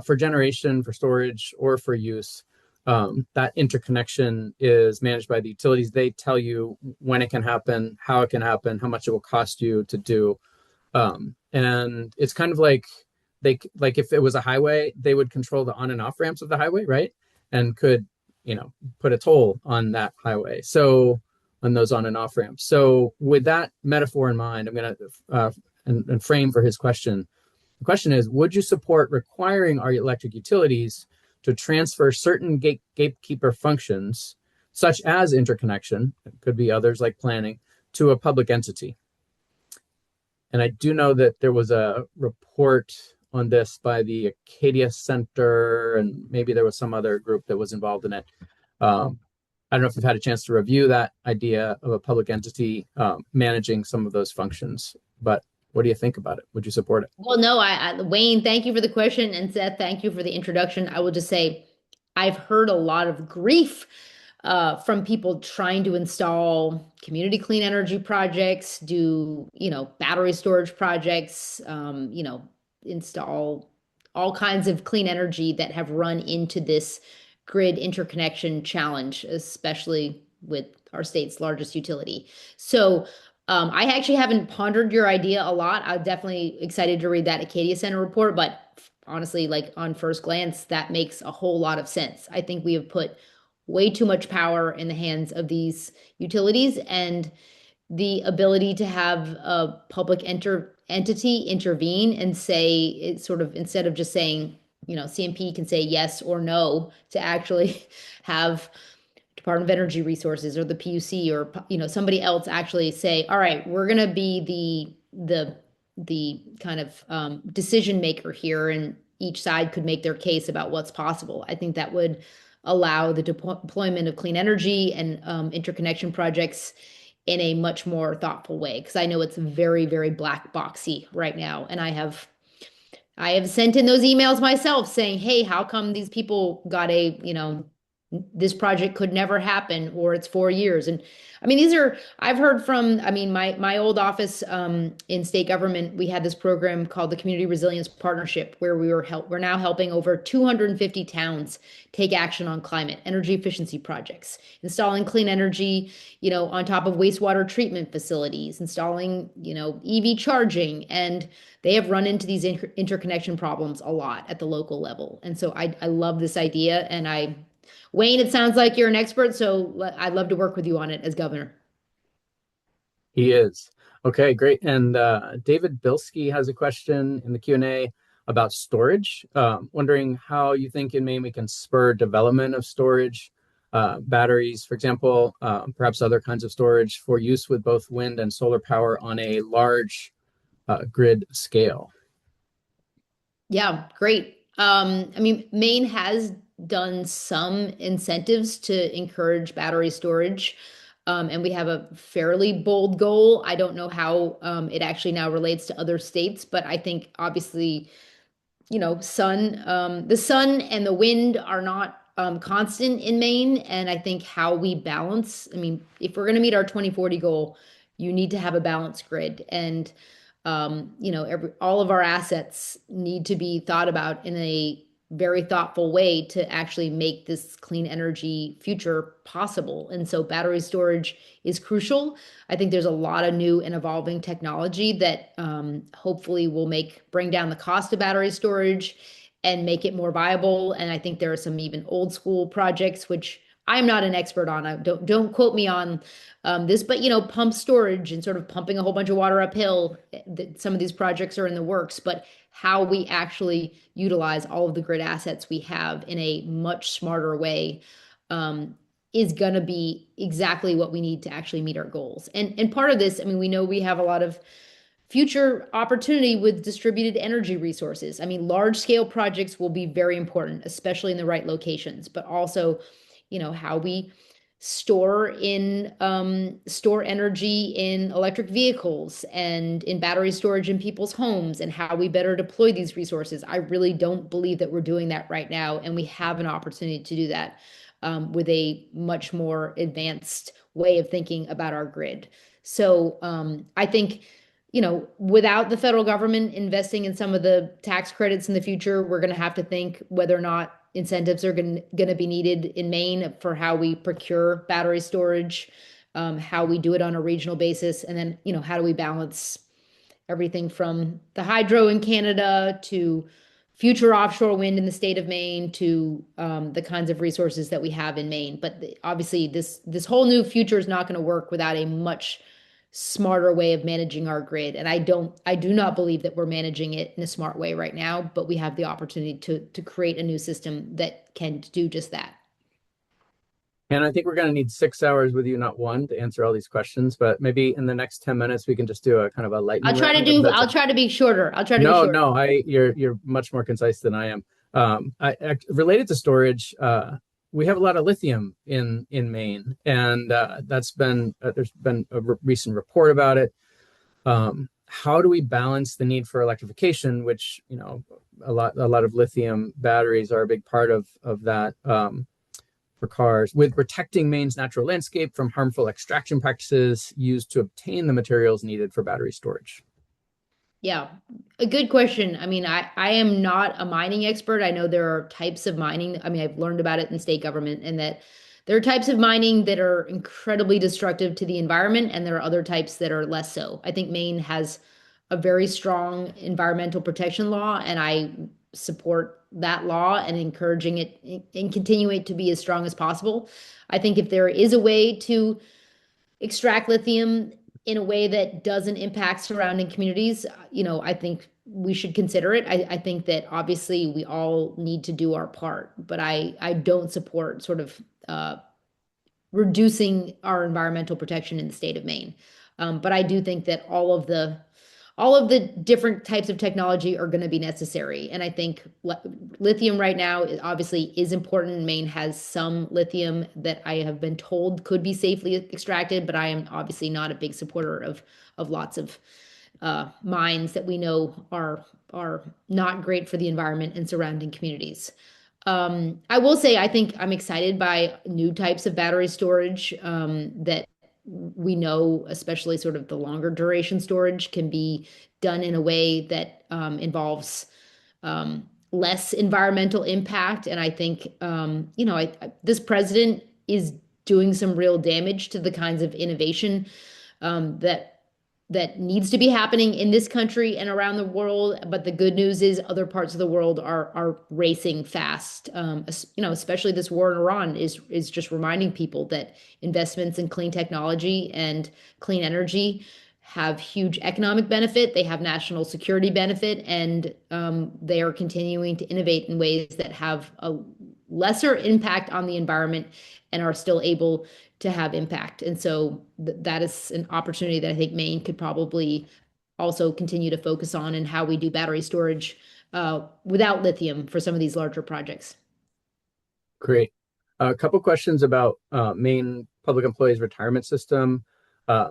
for generation, for storage, or for use. That interconnection is managed by the utilities. They tell you when it can happen, how it can happen, how much it will cost you to do. And it's kind of like if it was a highway, they would control the on and off ramps of the highway, right? And could, put a toll on that highway. So on those on and off ramps. So with that metaphor in mind, I'm going to and frame for his question. The question is, would you support requiring our electric utilities to transfer certain gatekeeper functions, such as interconnection, it could be others like planning, to a public entity? And I do know that there was a report on this by the Acadia Center, and maybe there was some other group that was involved in it. I don't know if you've had a chance to review that idea of a public entity managing some of those functions, but what do you think about it? Would you support it? Well, no, Wayne, thank you for the question. And Seth, thank you for the introduction. I will just say, I've heard a lot of grief from people trying to install community clean energy projects, do, battery storage projects, install all kinds of clean energy that have run into this grid interconnection challenge, especially with our state's largest utility. So I actually haven't pondered your idea a lot. I'm definitely excited to read that Acadia Center report, but honestly, like on first glance, that makes a whole lot of sense. I think we have put way too much power in the hands of these utilities, and the ability to have a public entity intervene and say, it's sort of, instead of just saying, CMP can say yes or no, to actually have Department of Energy Resources or the PUC or somebody else actually say, all right, we're going to be the kind of decision maker here, and each side could make their case about what's possible. I think that would allow the deployment of clean energy and interconnection projects in a much more thoughtful way, because I know it's very, very black boxy right now. And I have sent in those emails myself saying, hey, how come these people got this project could never happen, or it's 4 years? And I've heard from, my old office in state government, we had this program called the Community Resilience Partnership, where we're now helping over 250 towns take action on climate energy efficiency projects, installing clean energy, on top of wastewater treatment facilities, installing, EV charging. And they have run into these interconnection problems a lot at the local level. And so I love this idea, and I Wayne, it sounds like you're an expert, so I'd love to work with you on it as governor. He is. Okay, great. And David Bilski has a question in the Q&A about storage, wondering how you think in Maine we can spur development of storage, batteries, for example, perhaps other kinds of storage for use with both wind and solar power on a large grid scale. Yeah, great. I mean, Maine has done some incentives to encourage battery storage, and we have a fairly bold goal. I don't know how it actually now relates to other states, but I think obviously, the sun and the wind are not constant in Maine, and I think how we balance, I mean, if we're going to meet our 2040 goal, you need to have a balanced grid. And all of our assets need to be thought about in a very thoughtful way to actually make this clean energy future possible. And so battery storage is crucial. I think there's a lot of new and evolving technology that hopefully will bring down the cost of battery storage and make it more viable. And I think there are some even old school projects, which I'm not an expert on. Don't quote me on this, but pump storage and sort of pumping a whole bunch of water uphill. Some of these projects are in the works, but how we actually utilize all of the grid assets we have in a much smarter way is going to be exactly what we need to actually meet our goals. And part of this, I mean, we know we have a lot of future opportunity with distributed energy resources. I mean, large scale projects will be very important, especially in the right locations, but also, how we store energy in electric vehicles and in battery storage in people's homes, and how we better deploy these resources. I really don't believe that we're doing that right now, and we have an opportunity to do that with a much more advanced way of thinking about our grid. So I think, without the federal government investing in some of the tax credits in the future, we're going to have to think whether or not incentives are going to be needed in Maine for how we procure battery storage, how we do it on a regional basis, and then, how do we balance everything from the hydro in Canada to future offshore wind in the state of Maine to the kinds of resources that we have in Maine. But obviously, this whole new future is not going to work without a much smarter way of managing our grid. And I do not believe that we're managing it in a smart way right now, but we have the opportunity to create a new system that can do just that. And I think we're going to need 6 hours with you, not one, to answer all these questions. But maybe in the next 10 minutes, we can just do a kind of a lightning I'll try to be shorter. No, you're much more concise than I am. Related to storage, we have a lot of lithium in Maine, and there's been a recent report about it. How do we balance the need for electrification, which a lot of lithium batteries are a big part of that for cars, with protecting Maine's natural landscape from harmful extraction practices used to obtain the materials needed for battery storage? Yeah, a good question. I mean, I am not a mining expert. I know there are types of mining. I mean, I've learned about it in state government, and that there are types of mining that are incredibly destructive to the environment, and there are other types that are less so. I think Maine has a very strong environmental protection law, and I support that law and encouraging it and continuing it to be as strong as possible. I think if there is a way to extract lithium in a way that doesn't impact surrounding communities, I think we should consider it. I think that obviously we all need to do our part, but I don't support sort of reducing our environmental protection in the state of Maine. But I do think that all of the different types of technology are going to be necessary. And I think lithium right now obviously is important. Maine has some lithium that I have been told could be safely extracted, but I am obviously not a big supporter of lots of mines that we know are not great for the environment and surrounding communities. I will say I think I'm excited by new types of battery storage that we know, especially sort of the longer duration storage, can be done in a way that involves less environmental impact. And I think, this president is doing some real damage to the kinds of innovation that that needs to be happening in this country and around the world. But the good news is other parts of the world are racing fast. Especially this war in Iran is just reminding people that investments in clean technology and clean energy have huge economic benefit. They have national security benefit, and they are continuing to innovate in ways that have a lesser impact on the environment and are still able to have impact. And so that is an opportunity that I think Maine could probably also continue to focus on, and how we do battery storage without lithium for some of these larger projects. Great. A couple questions about Maine public employees retirement system,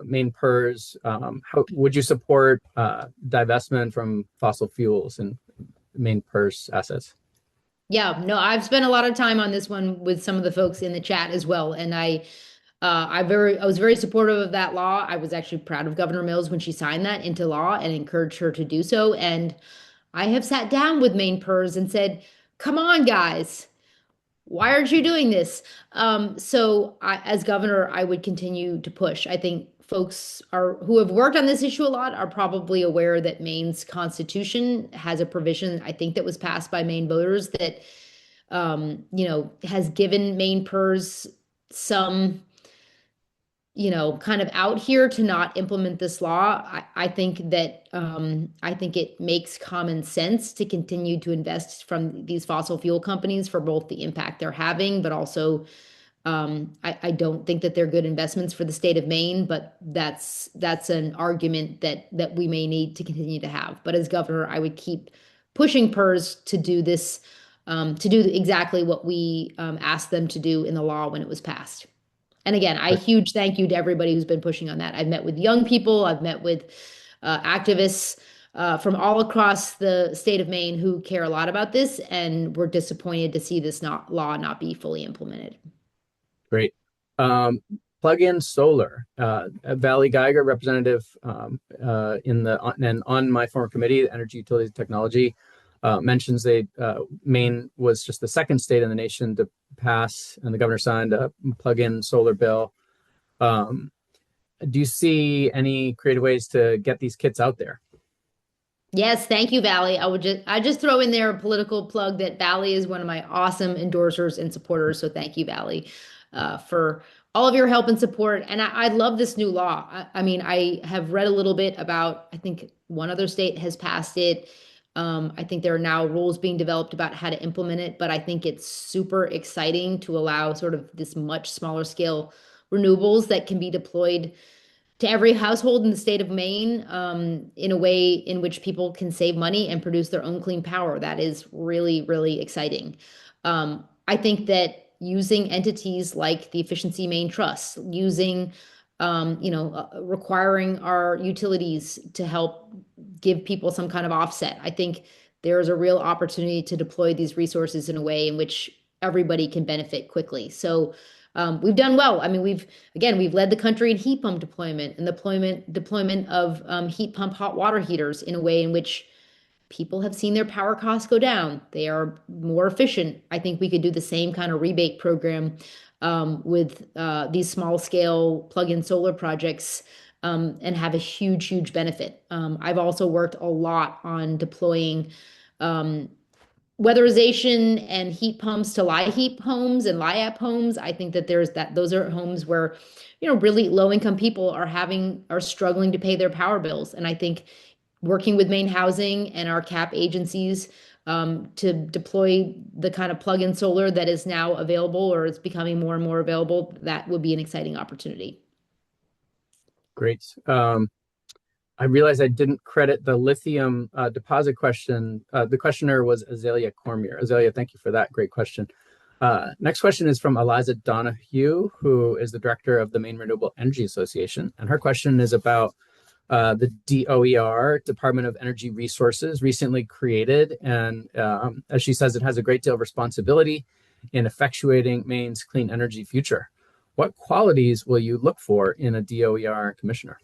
Maine PERS. How would you support divestment from fossil fuels and Maine PERS assets? Yeah, no, I've spent a lot of time on this one with some of the folks in the chat as well, and I was very supportive of that law. I was actually proud of Governor Mills when she signed that into law and encouraged her to do so. And I have sat down with Maine PERS and said, "Come on, guys, why aren't you doing this?" As governor, I would continue to push. I think folks who have worked on this issue a lot are probably aware that Maine's constitution has a provision, I think, that was passed by Maine voters that, has given Maine PERS some, kind of out here to not implement this law. I think it makes common sense to continue to invest from these fossil fuel companies for both the impact they're having, but also I don't think that they're good investments for the state of Maine, but that's an argument that we may need to continue to have. But as governor, I would keep pushing PERS to do this, to do exactly what we asked them to do in the law when it was passed. And again, a huge thank you to everybody who's been pushing on that. I've met with young people, I've met with activists from all across the state of Maine who care a lot about this, and we're disappointed to see this law not be fully implemented. Great. Plug-in solar. Valley Geiger, representative and on my former committee, Energy Utilities Technology, mentions Maine was just the second state in the nation to pass, and the governor signed a plug-in solar bill. Do you see any creative ways to get these kits out there? Yes, thank you, Valley. I just throw in there a political plug that Valley is one of my awesome endorsers and supporters. So thank you, Valley, for all of your help and support. And I love this new law. I have read a little bit about, I think one other state has passed it. I think there are now rules being developed about how to implement it, but I think it's super exciting to allow sort of this much smaller scale renewables that can be deployed to every household in the state of Maine, in a way in which people can save money and produce their own clean power. That is really, really exciting. I think that using entities like the Efficiency Maine Trust, using requiring our utilities to help give people some kind of offset. I think there's a real opportunity to deploy these resources in a way in which everybody can benefit quickly. So we've done well. We've led the country in heat pump deployment and deployment of heat pump hot water heaters in a way in which people have seen their power costs go down. They are more efficient. I think we could do the same kind of rebate program with these small scale plug-in solar projects and have a huge, huge benefit. I've also worked a lot on deploying weatherization and heat pumps to LIHEAP homes and LIAP homes. I think that those are homes where, really low income people are struggling to pay their power bills. And I think working with Maine Housing and our CAP agencies to deploy the kind of plug-in solar that is now available, or it's becoming more and more available, that would be an exciting opportunity. Great. I realized I didn't credit the lithium deposit question. The questioner was Azalea Cormier. Azalea, thank you for that. Great question. Next question is from Eliza Donahue, who is the director of the Maine Renewable Energy Association. And her question is about the DOER, Department of Energy Resources, recently created. And as she says, it has a great deal of responsibility in effectuating Maine's clean energy future. What qualities will you look for in a DOER commissioner?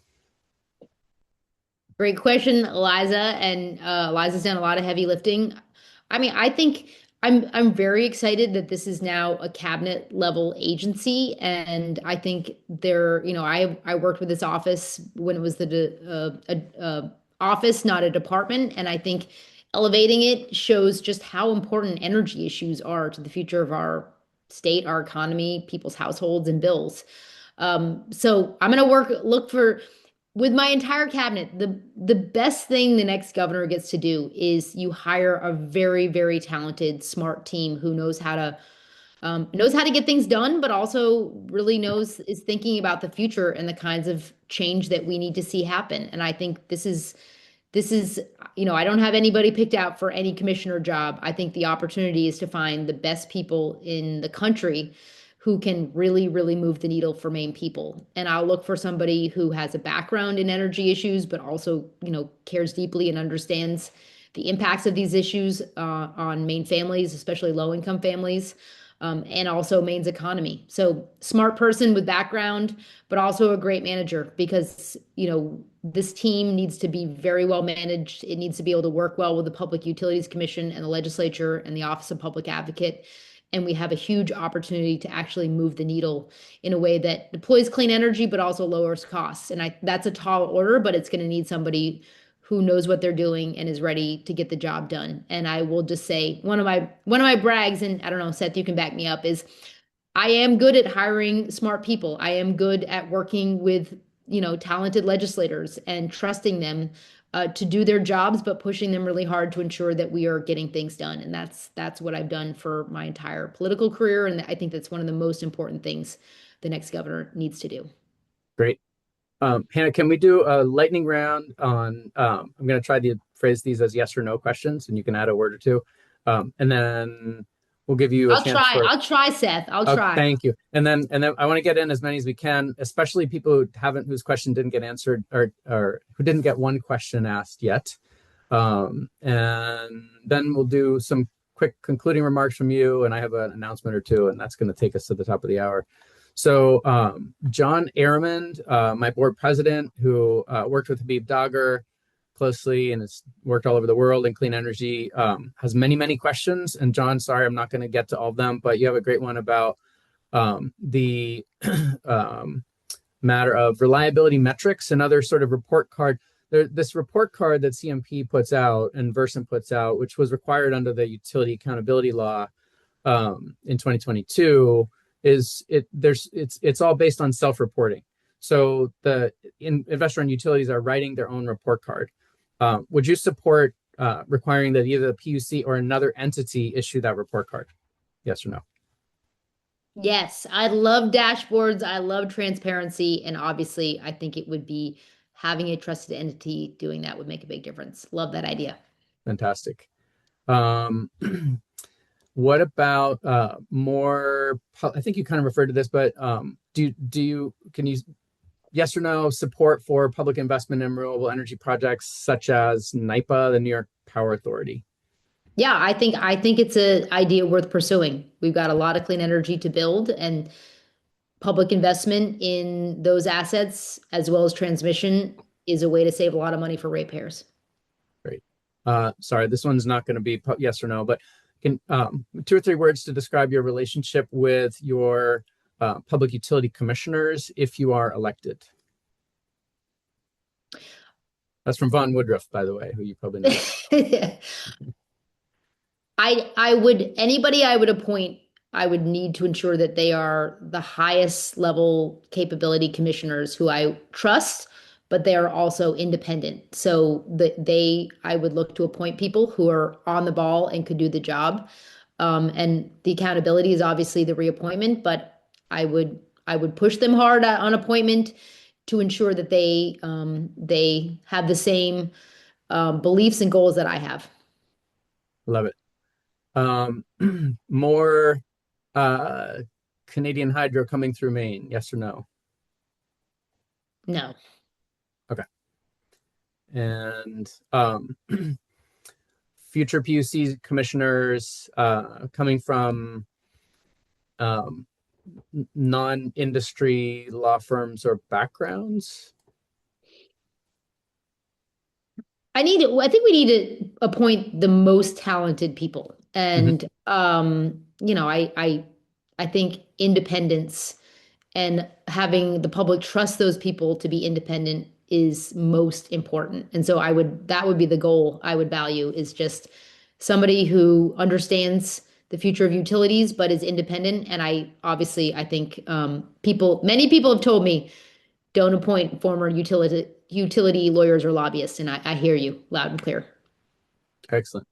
Great question, Eliza. And Eliza's done a lot of heavy lifting. I think I'm very excited that this is now a cabinet level agency, and I think I worked with this office when it was a office, not a department, and I think elevating it shows just how important energy issues are to the future of our state, our economy, people's households, and bills. So I'm gonna look for with my entire cabinet, the best thing the next governor gets to do is you hire a very, very talented, smart team who knows how to get things done, but also really is thinking about the future and the kinds of change that we need to see happen. And I think this is, I don't have anybody picked out for any commissioner job. I think the opportunity is to find the best people in the country who can really, really move the needle for Maine people. And I'll look for somebody who has a background in energy issues, but also, cares deeply and understands the impacts of these issues on Maine families, especially low-income families, and also Maine's economy. So smart person with background, but also a great manager because, this team needs to be very well managed. It needs to be able to work well with the Public Utilities Commission and the legislature and the Office of Public Advocate. And we have a huge opportunity to actually move the needle in a way that deploys clean energy, but also lowers costs. And that's a tall order, but it's going to need somebody who knows what they're doing and is ready to get the job done. And I will just say one of my brags, and I don't know, Seth, you can back me up, is I am good at hiring smart people. I am good at working with, talented legislators and trusting them to do their jobs, but pushing them really hard to ensure that we are getting things done. And that's what I've done for my entire political career. And I think that's one of the most important things the next governor needs to do. Great. Hannah, can we do a lightning round on, I'm going to try to phrase these as yes or no questions, and you can add a word or two. And then we'll give you a chance for. I'll try, Seth. I'll try. Thank you. And then I want to get in as many as we can, especially people whose question didn't get answered or who didn't get one question asked yet. And then we'll do some quick concluding remarks from you, and I have an announcement or two, and that's going to take us to the top of the hour. So John Aramond, my board president, who worked with Habib Dagher closely and has worked all over the world in clean energy, has many, many questions. And John, sorry, I'm not going to get to all of them, but you have a great one about the matter of reliability metrics and other sort of report card. This report card that CMP puts out and Versant puts out, which was required under the utility accountability law in 2022, it's all based on self-reporting. So the investor-owned utilities are writing their own report card. Would you support requiring that either the PUC or another entity issue that report card? Yes or no? Yes, I love dashboards. I love transparency. And obviously, I think it would be having a trusted entity doing that would make a big difference. Love that idea. Fantastic. What about more? I think you kind of referred to this, but can you yes or no support for public investment in renewable energy projects such as NYPA, the New York Power Authority? Yeah, I think it's an idea worth pursuing. We've got a lot of clean energy to build, and public investment in those assets as well as transmission is a way to save a lot of money for ratepayers. Great. Sorry, this one's not going to be yes or no, but can 2 or 3 words to describe your relationship with your public utility commissioners if you are elected. That's from Vaughn Woodruff, by the way, who you probably know. Anybody I would appoint, I would need to ensure that they are the highest level capability commissioners who I trust, but they are also independent. So I would look to appoint people who are on the ball and could do the job. And the accountability is obviously the reappointment, but I would push them hard on appointment to ensure that they have the same beliefs and goals that I have. Love it. More Canadian hydro coming through Maine, yes or no? No. Okay. And future PUC commissioners coming from non-industry law firms or backgrounds? I think we need to appoint the most talented people. And I think independence and having the public trust those people to be independent is most important. And so that would be the goal I would value, is just somebody who understands the future of utilities but is independent. And I think many people have told me, don't appoint former utility lawyers or lobbyists, and I hear you loud and clear. Excellent.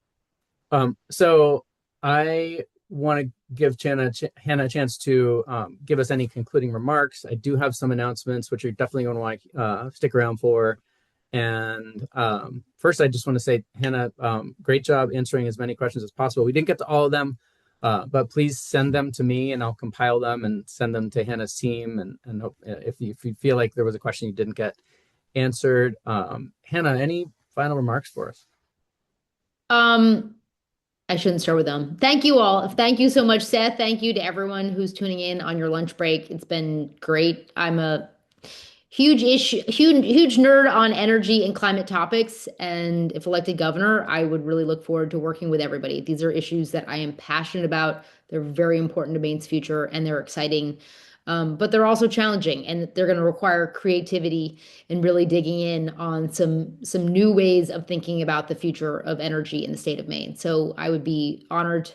So I want to give Hannah a chance to give us any concluding remarks. I do have some announcements, which you're definitely going to want to stick around for. And first, I just want to say, Hannah, great job answering as many questions as possible. We didn't get to all of them, but please send them to me and I'll compile them and send them to Hannah's team. And if you feel like there was a question you didn't get answered, Hannah, any final remarks for us? I shouldn't start with them. Thank you all. Thank you so much, Seth. Thank you to everyone who's tuning in on your lunch break. It's been great. I'm a huge nerd on energy and climate topics. And if elected governor, I would really look forward to working with everybody. These are issues that I am passionate about. They're very important to Maine's future and they're exciting. But they're also challenging, and they're going to require creativity and really digging in on some new ways of thinking about the future of energy in the state of Maine. So I would be honored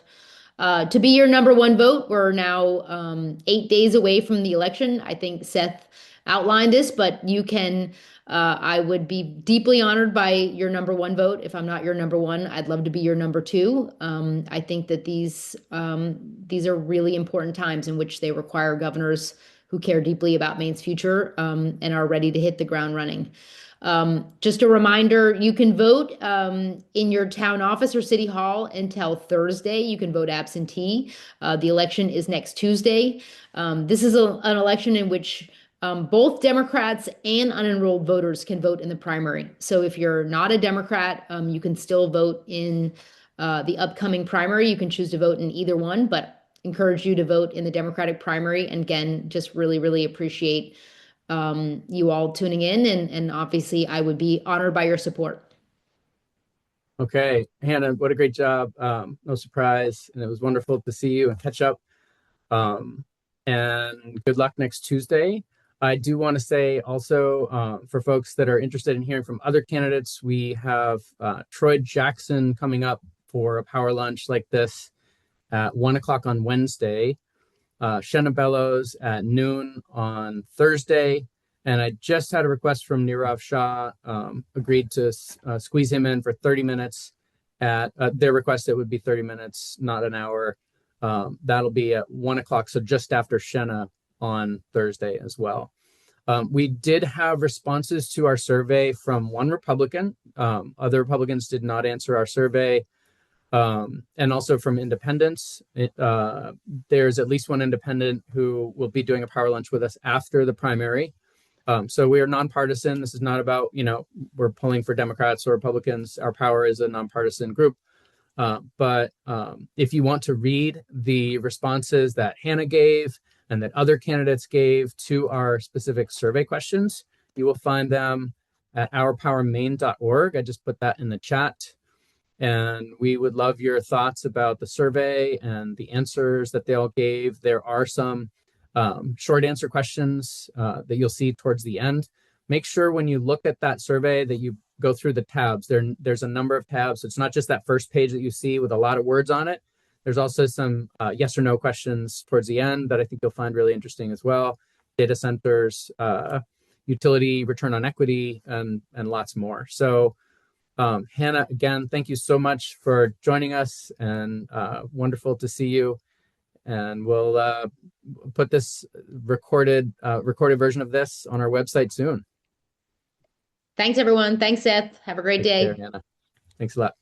to be your number one vote. We're now 8 days away from the election. I think Seth outlined this, but you can. I would be deeply honored by your number one vote. If I'm not your number one, I'd love to be your number two. I think that these are really important times in which they require governors who care deeply about Maine's future and are ready to hit the ground running. Just a reminder, you can vote in your town office or city hall until Thursday. You can vote absentee. The election is next Tuesday. This is an election in which both Democrats and unenrolled voters can vote in the primary. So if you're not a Democrat, you can still vote in the upcoming primary. You can choose to vote in either one, but encourage you to vote in the Democratic primary. And again, just really, really appreciate you all tuning in. And obviously, I would be honored by your support. Okay, Hannah, what a great job. No surprise. And it was wonderful to see you and catch up. And good luck next Tuesday. I do want to say also for folks that are interested in hearing from other candidates, we have Troy Jackson coming up for a power lunch like this at 1 o'clock on Wednesday, Shenna Bellows at noon on Thursday. And I just had a request from Nirav Shah, agreed to squeeze him in for 30 minutes. At their request, it would be 30 minutes, not an hour. That'll be at 1 o'clock, so just after Shenna on Thursday as well. We did have responses to our survey from one Republican. Other Republicans did not answer our survey. And also from independents. There's at least one independent who will be doing a power lunch with us after the primary. So we are nonpartisan. This is not about, we're pulling for Democrats or Republicans. Our power is a nonpartisan group. But if you want to read the responses that Hannah gave and that other candidates gave to our specific survey questions, you will find them at ourpowermaine.org. I just put that in the chat. And we would love your thoughts about the survey and the answers that they all gave. There are some short answer questions that you'll see towards the end. Make sure when you look at that survey that you go through the tabs. There's a number of tabs. It's not just that first page that you see with a lot of words on it. There's also some yes or no questions towards the end that I think you'll find really interesting as well. Data centers, utility, return on equity, and lots more. So Hannah, again, thank you so much for joining us, and wonderful to see you. And we'll put this recorded version of this on our website soon. Thanks, everyone. Thanks, Seth. Have a great day. Take care, Hannah. Thanks a lot.